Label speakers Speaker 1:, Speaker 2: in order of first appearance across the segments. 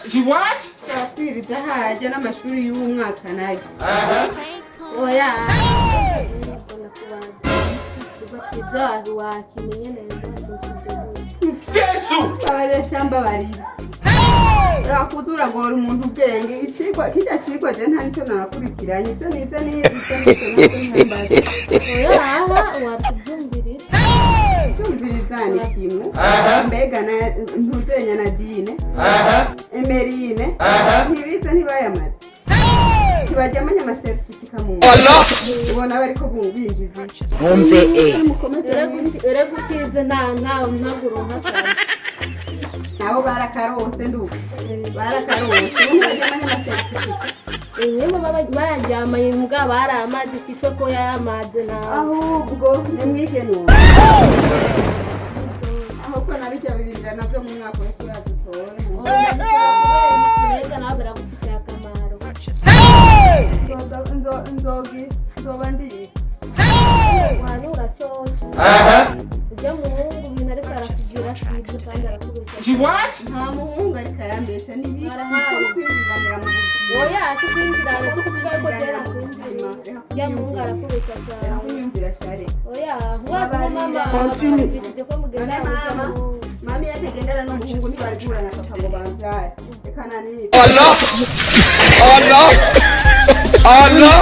Speaker 1: She what?
Speaker 2: Oh yeah.
Speaker 3: Kutura gora umuntu ubwenge ikigwa kijya kigwa je nta nicyo narakurikiranye icyo nize
Speaker 2: Oya watubyumvirira.
Speaker 3: Cyumvirizani kimwe mbega na ntuzenya na dine emerine ntibize ntibayamaze kibajyamanya amasertifika mu ubona bari ko binjiza
Speaker 2: Ere gutize nta guronka cyane.
Speaker 3: Nabo barakarose nduko barakarose bajyamanya amasertifika
Speaker 2: Nyemo bajyamaye mbwa baramaze sitwe ko yamaze na
Speaker 3: ahubwo nimwige no aho ko nabijya birinda nabyo mu mwaka wo kurazitore
Speaker 2: neza nawe baragufitiye akamaro.
Speaker 3: Nzoba ndi
Speaker 2: Wanura cyo ujya mu muhungu ibintu ariko arakubwira sibyo kandi arakubeshya.
Speaker 1: She what?
Speaker 3: nta muhungu ariko arambesha n'ibiki kwinjiranira mu buzima
Speaker 2: Oya tukwinjirana tukuvuga ko tera kwinjira ya muhungu arakubeshya cyane.
Speaker 3: kunyumvira share
Speaker 2: Oya ngwa mama ko mugenda
Speaker 3: mami yategendera n'umuhungu ntibarigura na papa ngo banzare reka nani
Speaker 1: Allah! Allah! Allah!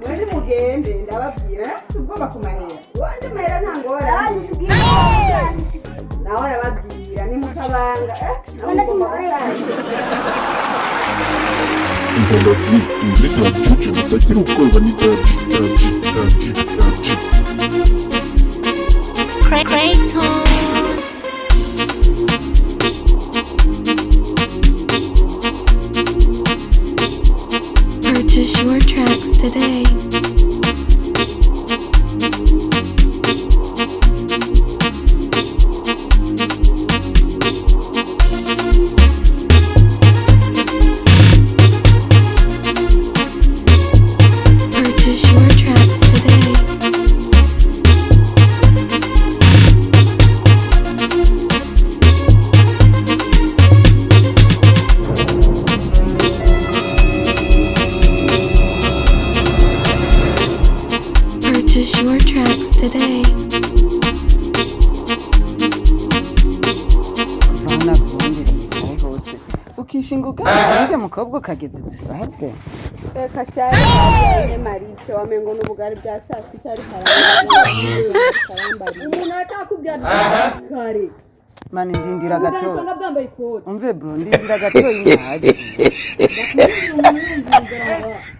Speaker 3: Mwende mugende ndababwira ubwoba kumahera wanje mahera ntangora nawe arababwira ni mutabanga
Speaker 4: Purchase your tracks today. Purchase your tracks today. Purchase your tracks today.
Speaker 5: Ukishinguka ujya mukobwa kageze zisabe
Speaker 3: reka cyane marice wamengo n'ubugari bwa saa sita ari karamba umuntu atakubwira kare
Speaker 5: mani ndindira gato umve bro ndindira gato y'inyaje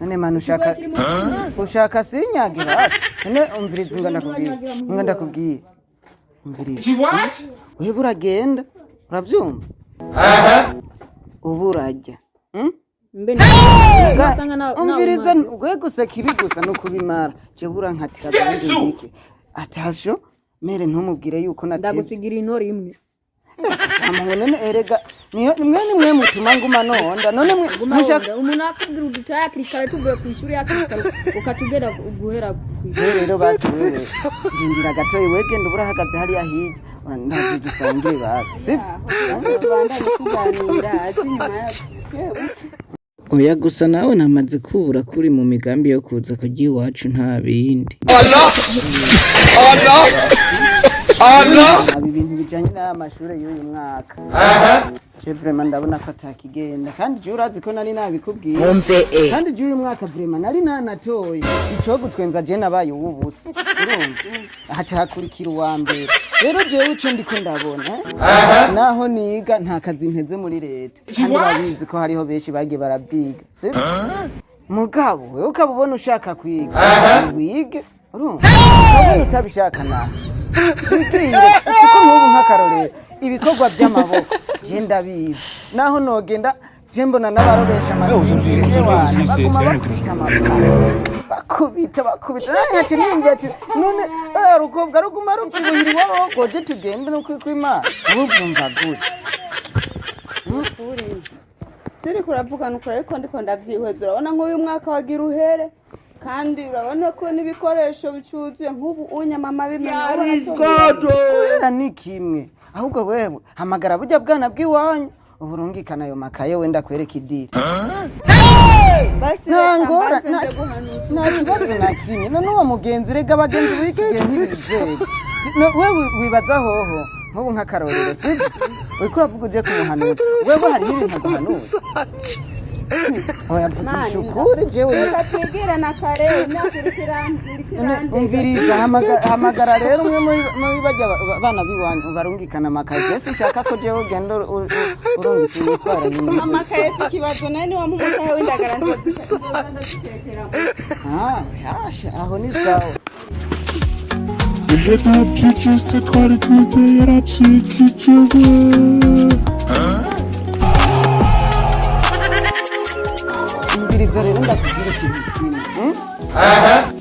Speaker 5: none mani ushaka sinyagira none umviriza ngo ndakubwiye umviriza
Speaker 1: She what?
Speaker 5: wewe buragenda urabyumva ubu urajya umviriza we gusa kibi gusa no kubimara jehura nkatira bindi atasho mere ntumubwire yuko
Speaker 3: ndagusigira intore imwe
Speaker 5: amahone erega niyo nimwe mutuma nguma nonda none mushaka
Speaker 3: umuntu akubwira udutaya kirikare tuvuye ku ishuri yakirikare ukatugera guhera
Speaker 5: rero basi wewe ndindira gato wegenda urahagaze hariya hirya ndaje dusangiye basi sibyo
Speaker 3: Rwanda kuganira ati nyuma
Speaker 5: oya gusa nawe namaze kubura kuri mu migambi yo kuza kurya iwacu nta bindi
Speaker 1: Allah! Allah! Allah!
Speaker 5: haba ibintu bijanye n'amashuri y'uyu mwaka je vraiment ndabona ko atakigenda kandi je urazi ko nari nabikubwiye kandi je uyu mwaka vraiment nari nanatoye ico gutwenza je nabaye ububusa urumva haca hakurikira uwa mbere rero jewe ico ndiko ndabona naho niga nta kazi nteze muri leta kandi babizi ko hariho benshi bagiye baravyiga sibyo mugabo wewe ukabubona ushaka kwiga wige urumva ukabona utabishaka nawe wigire kuko n'ubu nk'akarorero ibikorwa by'amaboko je ndabizi naho nogenda je mbona n'abarobesha amashuri baguma bakubita amaboko bakubita ntace nimba ati none rukobwa ruguma rukibuhira iwabo je tugende no kwimana urumva gute
Speaker 3: turi kuravugana ukuri ariko ndiko ndavyihweza urabona nk'uyu mwaka wagira uhere kandi urabona ko n'ibikoresho bicuzuye nk'ubu unyamama bimenya
Speaker 5: uhera ni kimwe ahubwo wewe hamagara burya bwana bw'iwanyu uburungikana ayo makaye wenda kwereka idiri ntangora nta kibazo na kimwe none uwo mugenzi rega abagenzi b'iki gihe ntibizeye wewe wibaza hoho nk'ubu nk'akarorero sibyo uriko uravuga uje kumuhanuza wewe hariho ibintu aguhanuza oya mvugisha ukuri jewe
Speaker 3: reka twigire na kare imyaka
Speaker 5: umviriza hamagara rero umwe muri bajya bana b'iwanyu barungikana amakaye ese nshaka ko jewe ugenda urungisa imitwaro nyine
Speaker 3: amakaye si ikibazo nawe niwa mumutahe w'indagara
Speaker 5: yasha aho ni sawa
Speaker 6: Dabuji-Justin twari twize yaracikije
Speaker 5: umviriza rero ndakubwira ikintu kimwe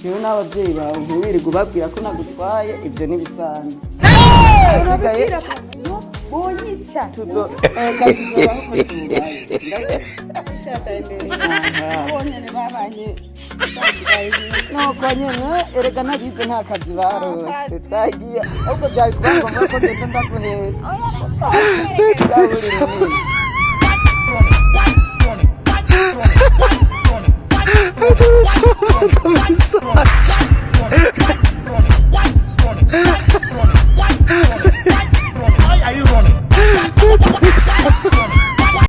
Speaker 5: jewe n'ababyeyi bawe ntiwirirwe ubabwira ko nagutwaye ibyo ntibisanzwe hasigaye
Speaker 3: bunyica
Speaker 5: tuzobaho ko tubaye
Speaker 3: ndabishaka imbere abonyene babanye
Speaker 5: nuko nyene erega nabize nta kazi barose twagiye ahubwo byari kuba ngombwa ko ngenda ndaguhera